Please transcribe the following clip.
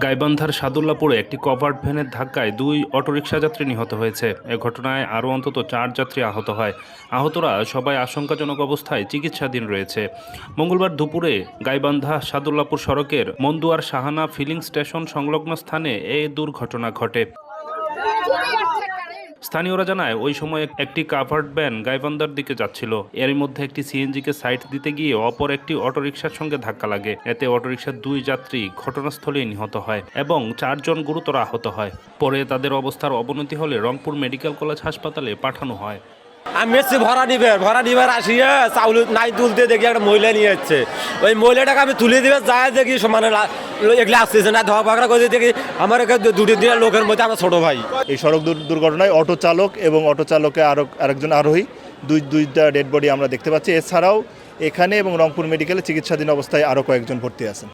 গাইবান্ধার সাদুল্লাপুরে একটি কভার্ড ভ্যানের ধাক্কায় 2 অটোরিকশা যাত্রী নিহত হয়েছে। এ ঘটনায় আরও অন্তত 4 যাত্রী আহত হয়। আহতরা সবাই আশঙ্কাজনক অবস্থায় চিকিৎসাধীন রয়েছে। মঙ্গলবার দুপুরে গাইবান্ধা সাদুল্লাপুর সড়কের মন্দুয়ার শাহানা ফিলিং স্টেশন সংলগ্ন স্থানে এ দুর্ঘটনা ঘটে। স্থানীয়রা জানায় ওই সময় একটি কাভার্ড ভ্যান গাইবান্ধার দিকে যাচ্ছিল। এর মধ্যে একটি সিএনজিকে সাইড দিতে গিয়ে অপর একটি অটোরিকশার সঙ্গে ধাক্কা লাগে। এতে অটোরিকশার 2 যাত্রী ঘটনাস্থলেই নিহত হয় এবং 4 জন গুরুতর আহত হয়। পরে তাদের অবস্থার অবনতি হলে রংপুর মেডিকেল কলেজ হাসপাতালে পাঠানো হয়। আমি এসছি ভরা নিবার আসিয়ে চাউল নাই তুলতে দেখি একটা মহিলা নিয়ে যাচ্ছে। ওই মহিলাটাকে আমি তুলে দিবে যায় দেখি সমানে এগুলো আসতেছে না, ধোয়া পাকড়া করে দেখি আমার দুটি দিনের লোকের মধ্যে আমার ছোট ভাই। এই সড়ক দুর্ঘটনায় অটো চালক এবং অটো চালকে আরেকজন আরোহী দুইটা ডেড বডি আমরা দেখতে পাচ্ছি। এছাড়াও এখানে এবং রংপুর মেডিকেলে চিকিৎসাধীন অবস্থায় আরও কয়েকজন ভর্তি আছেন।